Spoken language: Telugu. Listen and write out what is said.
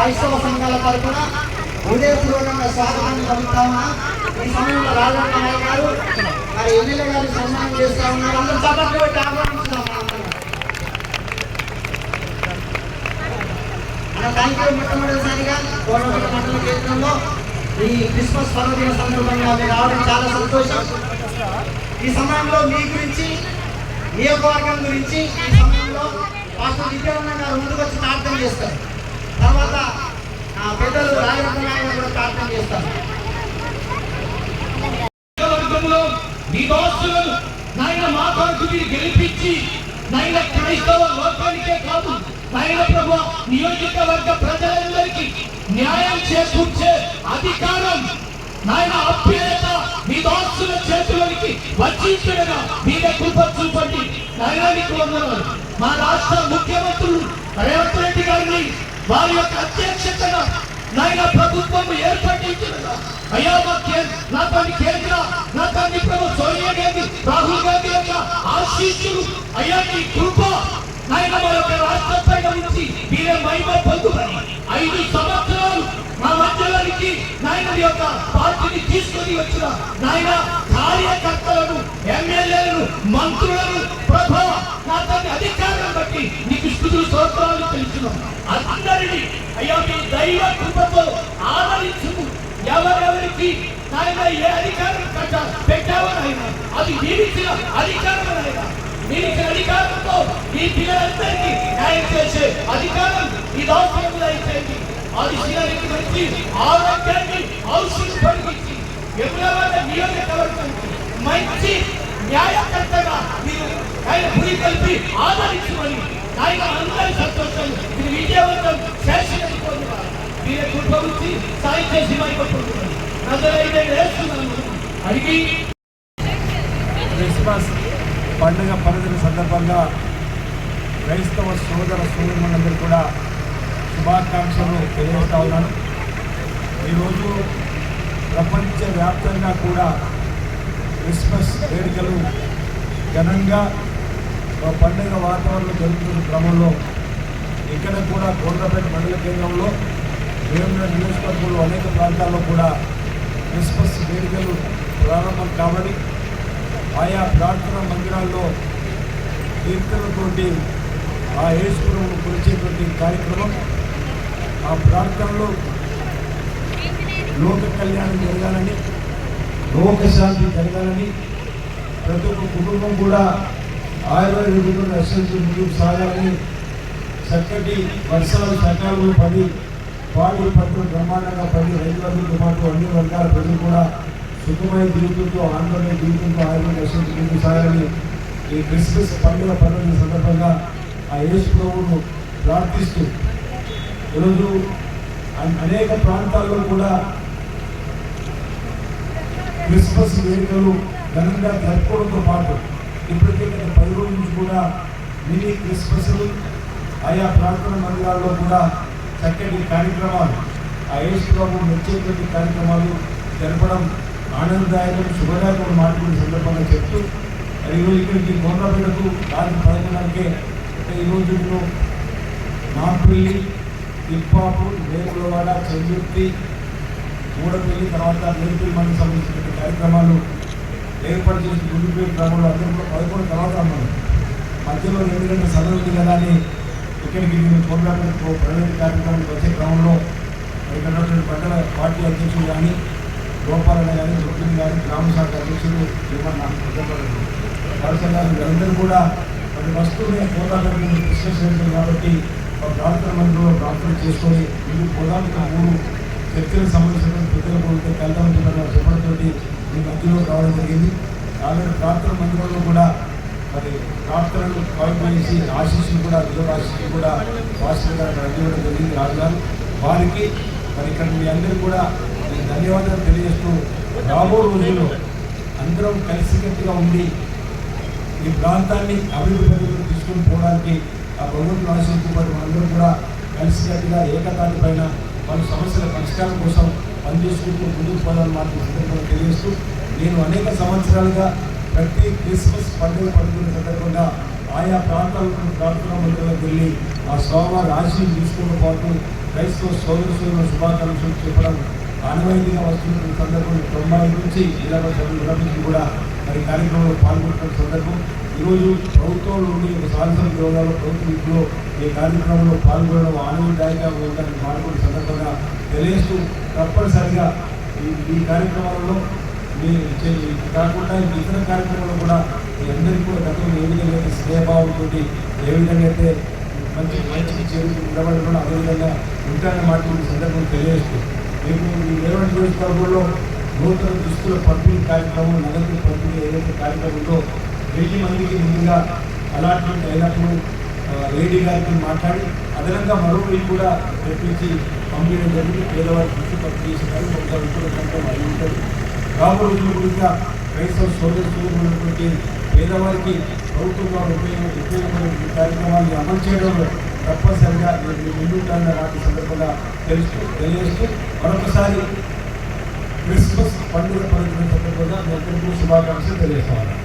క్రైస్తవ సంఘాల తరఫున హృదయపూర్వకంగా స్వాగతాన్ని పలుకుతామా. ఈ సమయంలో రాజన్న గారు మరి ఎమ్మెల్యే గారు సన్మానం చేస్తా ఉన్నారు. అందరూ చప్పట్లు పెట్టి ఆహ్వానిస్తున్నాం. Thank you. మొట్టమొదటిసారిగా కోటపల్లి మండల కేంద్రంలో ఈ క్రిస్మస్ పర్వదిన సందర్భంగా మీరు రావడం చాలా సంతోషం. ఈ సమయంలో మీ గురించి, నియోజకవర్గం గురించి ఈ సమయంలో పాస్టర్ విద్యావన్న గారు ముందుకు వచ్చి ప్రార్థన చేస్తారు. తర్వాత పెద్దలు రాజరత్న గారు కూడా ప్రార్థన చేస్తారు. నాయన మా కొరకు మీరు గెలిపించి నాయన క్రైస్తవ లోకానికే కాదు నాయన ప్రభు నియోజకవర్గ ప్రజలందరికీ న్యాయం చేకూర్చే అధికారం నాయన అభ్యత మీ దాసుల చేతులకి వచ్చించగా మీరే కృప చూపండి. నాయనానికి వందనాలు. మా రాష్ట్ర ముఖ్యమంత్రులు రేవంత్ రెడ్డి గారిని వారి యొక్క అధ్యక్షతన నాయన ప్రభుత్వం ఏర్పడించగా అయ్యా నాతోని కేంద్ర నాతోని ప్రభు సోనియా గాంధీ రాహుల్ గాంధీ యొక్క ఆశీస్సులు అయ్యా నీ కృప నాయన మా యొక్క రాష్ట్ర పైన నుంచి మీరే మహిమ పొందుకొని 5 సంవత్సరాలు మా మధ్యలోనికి నాయన యొక్క పార్టీని తీసుకొని వచ్చిన నాయన కార్యకర్తలను, ఎమ్మెల్యేలను, మంత్రులను ప్రభు నాతోని అధికారం బట్టి నీకు స్తుతులు స్తోత్రాలు తెలుస్తున్నాం. అందరినీ అయ్యా మీ దైవ కృపతో ఆదరించుము. ఎవరెవరికి నాయన ఏ అధికారం పెట్టావో నాయన అది నీవిచ్చిన అధికారం నాయన. నీవిచ్చిన అధికారంతో ఈ పిల్లలందరికీ న్యాయం చేసే అధికారం ఈ దాసులకు దయచేయండి. అది శరీరానికి మంచి ఆరోగ్యాన్ని ఔషధం పడిగించి ఎవరెవరి నియోజకవర్గానికి మంచి న్యాయకర్తగా మీరు ఆయన భూమి కలిపి ఆదరించమని ఆయన అందరి సంతోషాలు ఇది విజయవంతం చేసినందుకు మీరే కృపొంది సాయం చేసి మైపడుతున్నారు. అడిగి క్రిస్మస్ పండుగ పర్వదిన సందర్భంగా క్రైస్తవ సోదర సోదరులందరూ కూడా శుభాకాంక్షలు తెలియజేస్తా ఉన్నాను. ఈరోజు ప్రపంచవ్యాప్తంగా కూడా క్రిస్మస్ వేడుకలు ఘనంగా పండుగ వాతావరణం జరుగుతున్న క్రమంలో ఇక్కడ కూడా కోటపల్లి మండల కేంద్రంలో వేముల నియోజకవర్గంలో అనేక ప్రాంతాల్లో కూడా క్రిస్మస్ వేడుకలు ప్రారంభం కావాలి. ఆయా ప్రార్థనా మందిరాల్లో కీర్తనతోటి ఆ యేసుప్రభువును కొలిచేటువంటి కార్యక్రమం, ఆ ప్రార్థనలో లోక కళ్యాణం జరగాలని, లోకశాంతి జరగాలని, ప్రతి ఒక్క కుటుంబం కూడా ఆయుర్వేద రక్షించి ముందుకు సాగాలని, చక్కటి వర్షాలు సకాలంలో పడి పాడి పంటలు బ్రహ్మాండంగా పడి రైతులతో పాటు అన్ని వర్గాల ప్రజలు కూడా సుఖమైన జీవితంతో ఆందోళన జీవితంతో ఆయుర్వేద రక్షించి ముందుకు సాగాలని ఈ క్రిస్మస్ పండుగ పర్వదిన సందర్భంగా ఆ యేసు ప్రభువును ప్రార్థిస్తూ ఈరోజు అనేక ప్రాంతాల్లో కూడా క్రిస్మస్ వేడుకలు ఘనంగా జరుపుకోవడంతో పాటు ఇప్పటికే 10 రోజుల నుంచి కూడా మినీ క్రిస్మస్లు ఆయా ప్రార్థన మందిరాల్లో కూడా చక్కటి కార్యక్రమాలు, ఆ యేసు ప్రభువు మెచ్చేటువంటి కార్యక్రమాలు జరపడం ఆనందదాయకం, శుభదాయకం మాట్లాడిన సందర్భంగా చెప్తూ ఈరోజు ఇక్కడికి కోనరాపేటకు రాత్రి 11 ఈరోజు నేను నాంపల్లి, తిప్పాపు, వేములవాడ, చందుర్తి, మూడపల్లి, తర్వాత నేర్పల్లి మనకు సంబంధించిన కార్యక్రమాలు ఏర్పాటు చేసి గుండుపేట గ్రామంలో అందరూ 11 తర్వాత అన్నారు. మధ్యలో 2 గంటల సమయం ఉంది కదా అని ఇక్కడికి నేను కోనరాపేటకు ప్రైవేట్ కార్యక్రమానికి వచ్చే క్రమంలో ఇక్కడ ఉన్నటువంటి మండల పార్టీ అధ్యక్షులు కానీ, గోపాలన్న కానీ, రుక్మిణి కానీ, గ్రామ శాఖ అధ్యక్షులు ఏమన్నా కలసంగా వీళ్ళందరూ కూడా ప్రతి వస్తువుని కోనరాపేటకు విశ్లేషించారు కాబట్టి ప్రార్థన మందిరంలో ప్రార్థన చేసుకొని ముందు పోదానికి 3 చర్చలకు సంబంధించిన పెద్దలకు కలుద్దామని చెప్పడంతో మీ మధ్యలో రావడం జరిగింది. ఆల్రెడీ ప్రార్థన మందిరంలో కూడా మరి ప్రార్థనలు చేసి ఆశీస్సులు కూడా విలువ ఆశీస్సులు కూడా పాస్టర్ గారు అందివ్వడం జరిగింది. రాజుగారు వారికి మరి ఇక్కడ మీ అందరూ కూడా ధన్యవాదాలు తెలియజేస్తూ రాబో రోజుల్లో అందరం కలిసికట్టుగా ఉండి ఈ ప్రాంతాన్ని అభివృద్ధి పద్ధతులు తీసుకుని పోవడానికి ఆ ప్రభుత్వం ఆశించుకుంటూ మనందరూ కూడా కలిసికట్టుగా ఏకతాటి పైన వాళ్ళ సమస్యల పరిష్కారం కోసం పనిచేసుకుంటూ ముందుకు పోవాలని మాత్రం సందర్భంగా తెలియజేస్తూ నేను అనేక సంవత్సరాలుగా ప్రతి క్రిస్మస్ పండుగ పడుతున్న సందర్భంగా ఆయా ప్రాంతాలకు ప్రార్థనా మందిరాలకు వెళ్ళి ఆ స్వామివారి ఆశీస్సులు తీసుకున్న పాటు క్రైస్తవ సోదరుల శుభాకాంక్షలు చెప్పడం ఆనవాయితీగా వస్తున్న ఈ సందర్భం 90 నుంచి 20 సభ్యుల నుంచి కూడా మరి కార్యక్రమంలో పాల్గొంటున్న సందర్భం ఈరోజు ప్రభుత్వం నుండి ఒక సాంస్కృతిక విభాగాల్లో ప్రభుత్వ విధిలో ఈ కార్యక్రమంలో పాల్గొనడం ఆనందదాయకంగా ఉందని పాల్గొనే సందర్భంగా తెలియజేస్తూ తప్పనిసరిగా ఈ కార్యక్రమాలలో కాకుండా ఇతర కార్యక్రమాలు కూడా మీ అందరికీ కూడా గతంలో ఏ విధంగా అయితే స్నేహభావంతో ఏ విధంగా అయితే మంచికి చేరుకు నిలబడకుండా అదేవిధంగా ఉంటాయన్న మాట ఈ సందర్భం తెలియజేస్తూ మీకు ఈ 20 నియోజకవర్గంలో నూతన దుస్తుల పంపిణీ కార్యక్రమం నగదు పంపిణీ ఏదైతే కార్యక్రమం ఉందో 1000 మందికి ముందుగా అలాట్మెంట్ అయినప్పుడు ఏడీ గారికి మాట్లాడి అదనంగా మరో 1000 కూడా తెప్పించి పంపిణీ జరిగి పేదవారికి దుస్తు పంపిణీ చేసినారు. ఒక విపుల సంఖ్య అయి ఉంటుంది. రాబో రోజుల గురించి క్రైస్తవ సోదరులైనటువంటి పేదవారికి ప్రభుత్వం ద్వారా ఉపయోగపడే కార్యక్రమాన్ని అమలు చేయడంలో తప్పనిసరిగా ముందుంటారన్న వాటి సందర్భంగా తెలియజేస్తూ మరొకసారి క్రిస్మస్ పండుగ పర్వదిన సందర్భంగా మీ అందరికీ శుభాకాంక్షలు తెలియజేస్తాను.